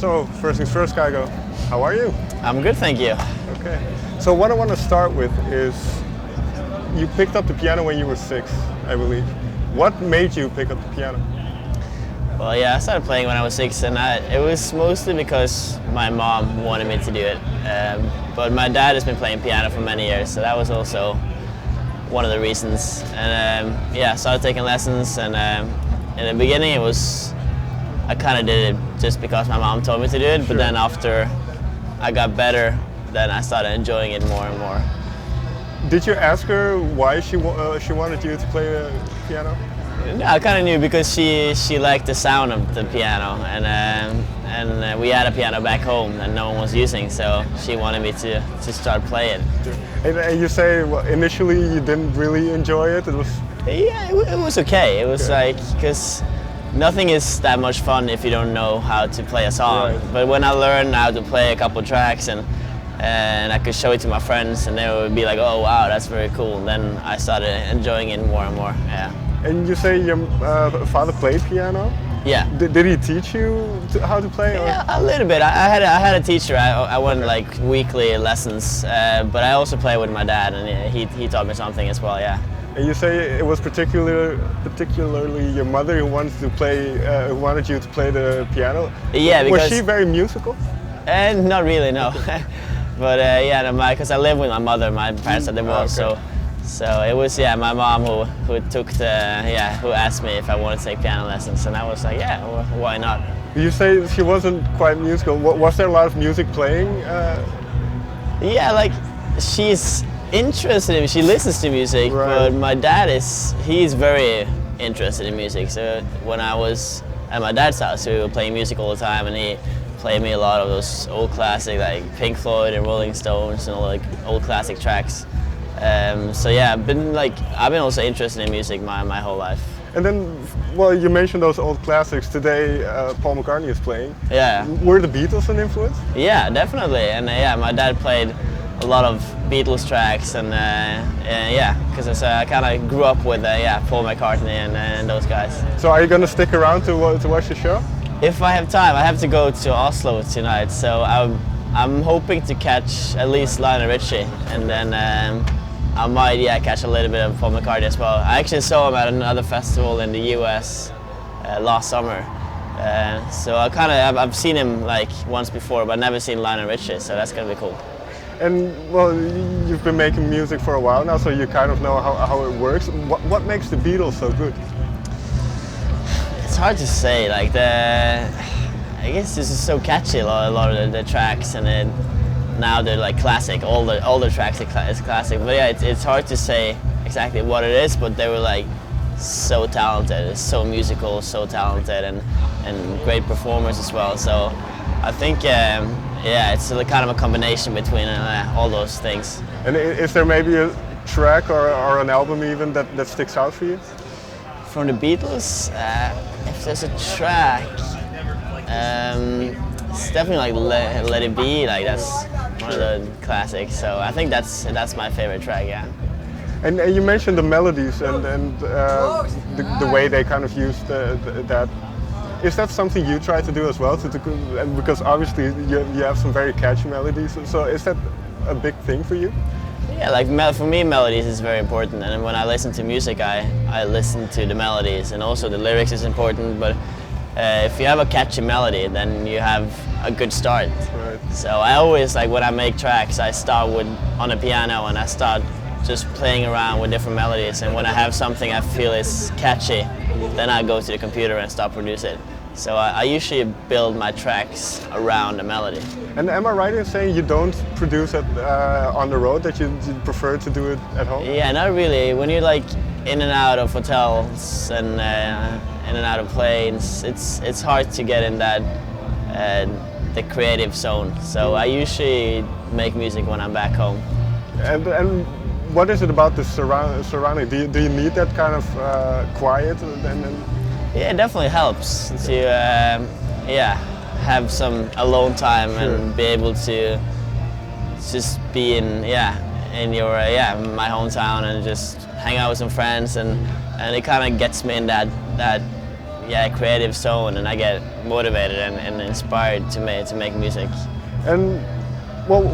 So, first things first, Kygo, how are you? I'm good, thank you. Okay. So what I want to start with is, you picked up the piano when you were 6, I believe. What made you pick up the piano? Well, yeah, I started playing when I was 6, and it was mostly because my mom wanted me to do it. But my dad has been playing piano for many years, so that was also one of the reasons. And yeah, I started taking lessons, and in the beginning I kind of did it just because my mom told me to do it, but then after I got better, then I started enjoying it more and more. Did you ask her why she wanted you to play piano? No, I kind of knew because she liked the sound of the piano, and we had a piano back home that no one was using, so she wanted me to start playing. And you say, well, initially you didn't really enjoy it? It was... Yeah, it was okay. It was like, because nothing is that much fun if you don't know how to play a song. Right. But when I learned how to play a couple tracks and I could show it to my friends and they would be like, oh wow, that's very cool. Then I started enjoying it more and more, yeah. And you say your father played piano? Yeah. Did he teach you how to play? Or? Yeah, a little bit. I had a teacher. I went like weekly lessons, but I also played with my dad, and he taught me something as well. Yeah. And you say it was particularly your mother who wanted you to play the piano. Yeah, because was she very musical? Not really, no. But yeah, because I live with my mother. My parents are divorced, so it was my mom who who asked me if I wanted to take piano lessons, and I was like, yeah, well, why not? You say she wasn't quite musical. Was there a lot of music playing? Yeah, like she's interested in. She listens to music, right. But my dad he's very interested in music. So when I was at my dad's house, we were playing music all the time, and he played me a lot of those old classic like Pink Floyd and Rolling Stones and all like old classic tracks. So yeah, I've been also interested in music my whole life. And then, well, you mentioned those old classics. Today, Paul McCartney is playing. Yeah. Were the Beatles an influence? Yeah, definitely. And yeah, my dad played a lot of Beatles tracks, and yeah, because I kind of grew up with Paul McCartney and those guys. So are you going to stick around to watch the show? If I have time. I have to go to Oslo tonight, so I'm hoping to catch at least Lionel Richie, and then I might catch a little bit of Paul McCartney as well. I actually saw him at another festival in the US last summer, so I've seen him like once before, but never seen Lionel Richie, so that's gonna be cool. And well, you've been making music for a while now, so you kind of know how it works. What makes the Beatles so good? It's hard to say. Like I guess this is so catchy. A lot of the tracks, and then now they're like classic. All the tracks is classic. But yeah, it's hard to say exactly what it is. But they were like so talented, so musical, so talented, and great performers as well. So I think it's kind of a combination between all those things. And is there maybe a track or an album even that sticks out for you? From the Beatles, if there's a track, it's definitely like Let It Be. Like that's one of the classics. So I think that's my favorite track. Yeah. And you mentioned the melodies and the way they kind of used that. Is that something you try to do as well? And because obviously you have some very catchy melodies. So is that a big thing for you? Yeah, like for me, melodies is very important. And when I listen to music, I listen to the melodies, and also the lyrics is important. But if you have a catchy melody, then you have a good start. Right. So I always, like when I make tracks, I start on a piano and I start just playing around with different melodies. And when I have something I feel is catchy, then I go to the computer and start producing it. So I usually build my tracks around the melody. And am I right in saying you don't produce it on the road, that you prefer to do it at home? Yeah, not really. When you're like in and out of hotels and in and out of planes, it's hard to get in that the creative zone. So I usually make music when I'm back home. And what is it about the surrounding? Do you need that kind of quiet? Yeah, it definitely helps to have some alone time and be able to just be in your my hometown and just hang out with some friends, and it kind of gets me in that creative zone, and I get motivated and inspired to make music. And well,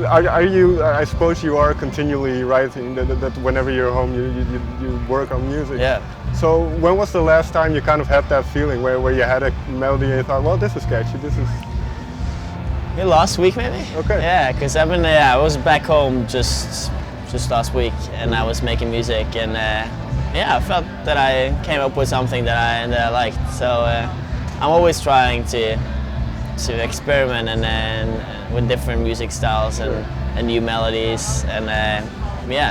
are you? I suppose you are continually writing. That whenever you're home, you work on music. Yeah. So when was the last time you kind of had that feeling where you had a melody and you thought, well, this is catchy, this is... Yeah, last week maybe. Okay. Yeah, because I was back home just last week, and I was making music, and I felt that I came up with something that I liked. So I'm always trying to experiment and with different music styles and new melodies, and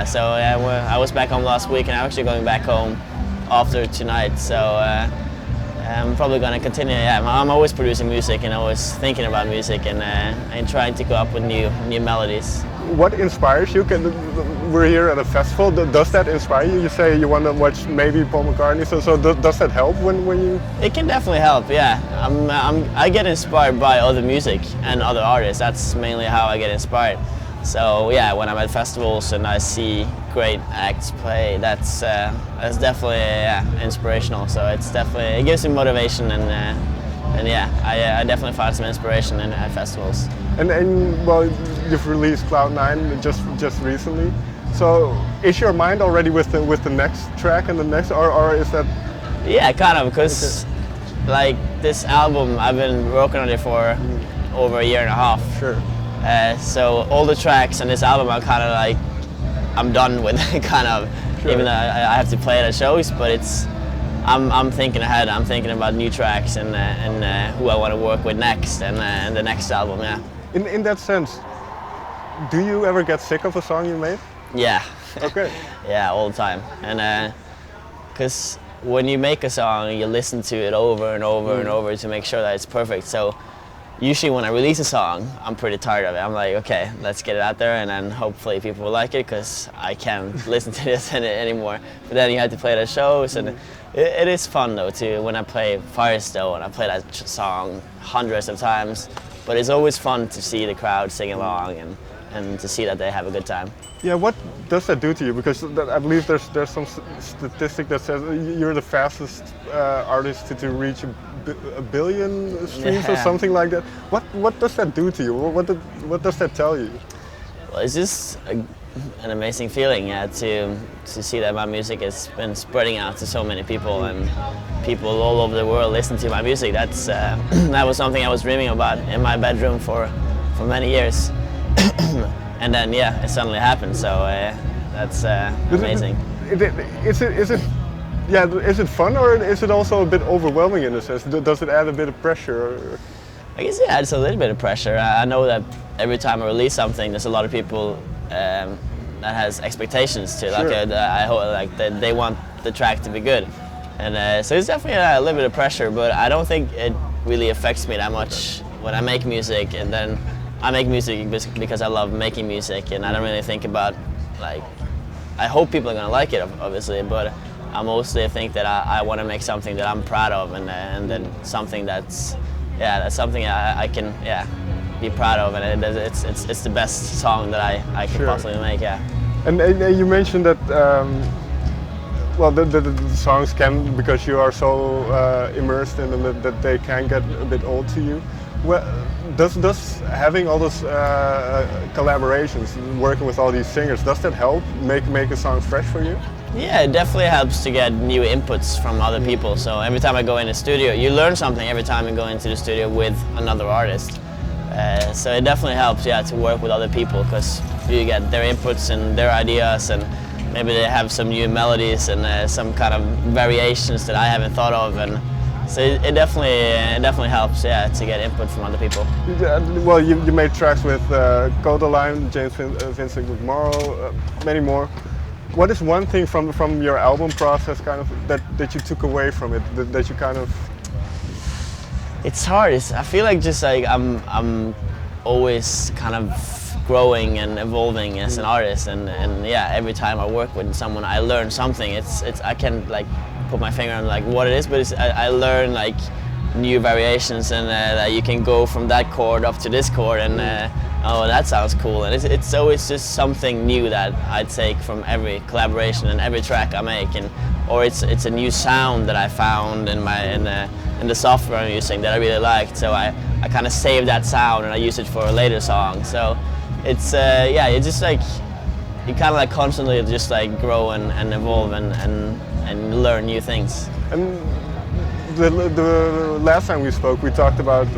so I was back home last week, and I'm actually going back home after tonight. So I'm probably going to continue. Yeah, I'm always producing music and always thinking about music and trying to go up with new melodies. What inspires you? We're here at a festival. Does that inspire you? You say you want to watch maybe Paul McCartney. So does that help when you? It can definitely help. Yeah, I get inspired by other music and other artists. That's mainly how I get inspired. So yeah, when I'm at festivals and I see great acts play, that's definitely inspirational. So it gives me motivation, and I definitely find some inspiration at festivals. And well, you've released Cloud9 just recently. So is your mind already with the next track and the next, or is that? Yeah, kind of, because like this album, I've been working on it for over a year and a half. Sure. So all the tracks on this album, I'm done with kind of. Sure. Even though I have to play it at shows, but I'm thinking ahead. I'm thinking about new tracks and who I want to work with next and the next album. Yeah. In that sense, do you ever get sick of a song you made? Yeah. Okay. Yeah, all the time. And because when you make a song, you listen to it over and over and over to make sure that it's perfect. So usually when I release a song, I'm pretty tired of it. I'm like, okay, let's get it out there, and then hopefully people will like it, because I can't listen to this anymore. But then you have to play it at shows, and it is fun though too. When I play Firestone, I play that song hundreds of times, but it's always fun to see the crowd sing along and to see that they have a good time. Yeah, what does that do to you? Because I believe there's some statistic that says you're the fastest artist to reach a billion streams or something like that. What does that do to you? What does that tell you? Well, it's just an amazing feeling to see that my music has been spreading out to so many people, and people all over the world listen to my music. That's that was something I was dreaming about in my bedroom for many years. And then it suddenly happened. So that's amazing. Is it fun, or is it also a bit overwhelming in a sense? Does it add a bit of pressure? Or? I guess it adds a little bit of pressure. I know that every time I release something, there's a lot of people that has expectations to. Sure. Like I hope they want the track to be good, and so it's definitely a little bit of pressure. But I don't think it really affects me that much when I make music, and then I make music because I love making music, and I don't really think about I hope people are gonna like it, obviously, but I mostly think that I want to make something that I'm proud of, and then something that's something I can be proud of, and it's the best song that I can possibly make. Yeah. And you mentioned that the songs can, because you are so immersed in them, that they can get a bit old to you. Well, does having all those collaborations, working with all these singers, does that help make a song fresh for you? Yeah, it definitely helps to get new inputs from other people. So every time I go in the studio, you learn something every time you go into the studio with another artist. So it definitely helps, to work with other people, because you get their inputs and their ideas, and maybe they have some new melodies and some kind of variations that I haven't thought of, and so it definitely helps, to get input from other people. Well, you made tracks with Codaline, James Vincent McMorrow, many more. What is one thing from your album process kind of that you took away from it, that you kind of? It's hard. I feel like just like I'm always kind of growing and evolving as an artist, and every time I work with someone, I learn something. I can't put my finger on what it is, but I learn new variations, and that you can go from that chord up to this chord, and Oh, that sounds cool. And it's always just something new that I take from every collaboration and every track I make, or it's a new sound that I found in the software I'm using that I really liked. So I kind of save that sound and I use it for a later song. So it's it's just like you kind of like constantly just like grow and evolve and learn new things. And the last time we spoke, we talked about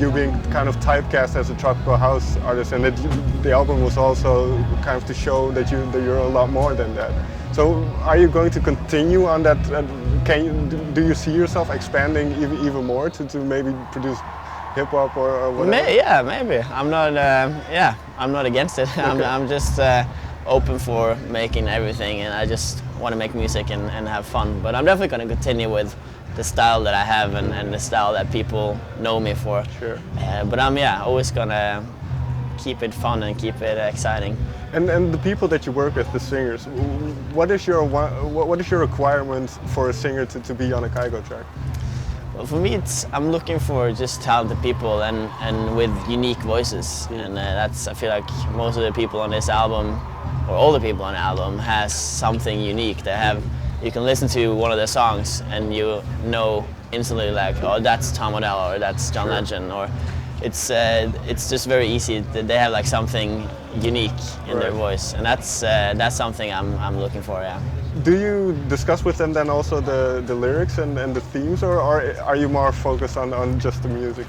you being kind of typecast as a tropical house artist, and that the album was also kind of to show that you're a lot more than that. So, are you going to continue on that? Do you see yourself expanding even more to maybe produce hip hop or whatever? Maybe. I'm not against it. Okay. I'm just open for making everything, and I just want to make music and have fun. But I'm definitely going to continue with the style that I have and the style that people know me for. Sure. But I'm always going to keep it fun and keep it exciting. And the people that you work with, the singers, what is your requirement for a singer to be on a Kygo track? Well, for me, I'm looking for just talented people and with unique voices, and I feel like most of the people on this album, or all the people on the album, has something unique. You can listen to one of their songs and you know instantly, like, oh, that's Tom Odell or that's John Legend, or it's just very easy that they have like something unique in their voice, and that's something I'm looking for. Yeah. Do you discuss with them then also the lyrics and the themes, or are you more focused on just the music?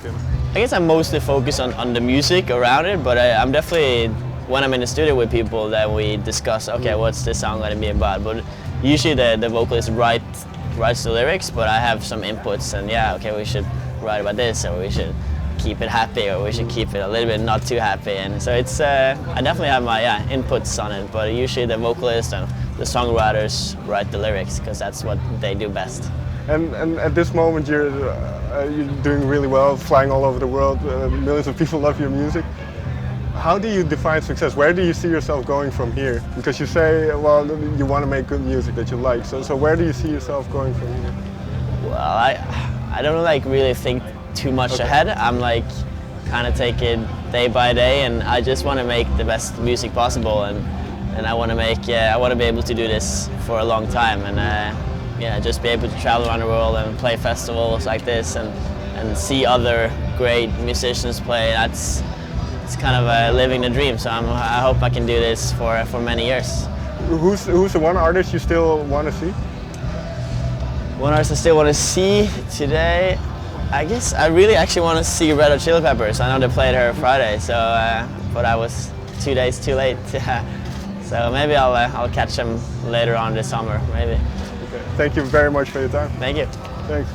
I guess I'm mostly focused on the music around it, but I'm definitely, when I'm in the studio with people, that we discuss, okay, what's this song going to be about? But usually the vocalist writes the lyrics, but I have some inputs, and okay, we should write about this, or we should keep it happy, or we should keep it a little bit not too happy. And so it's I definitely have my inputs on it, but usually the vocalist and the songwriters write the lyrics because that's what they do best. And at this moment you're doing really well, flying all over the world, millions of people love your music. How do you define success? Where do you see yourself going from here? Because you say, well, you want to make good music that you like, so where do you see yourself going from here? Well, I don't like really think too much ahead. I'm like kind of take it day by day, and I just want to make the best music possible, and I want to be able to do this for a long time, and just be able to travel around the world and play festivals like this and see other great musicians play. It's kind of living the dream. So I hope I can do this for many years. Who's the one artist you still want to see? One artist I still want to see today, I guess I really actually want to see Red Hot Chili Peppers. I know they played here Friday, so but I was 2 days too late. So maybe I'll catch them later on this summer, maybe. Okay. Thank you very much for your time. Thank you. Thanks.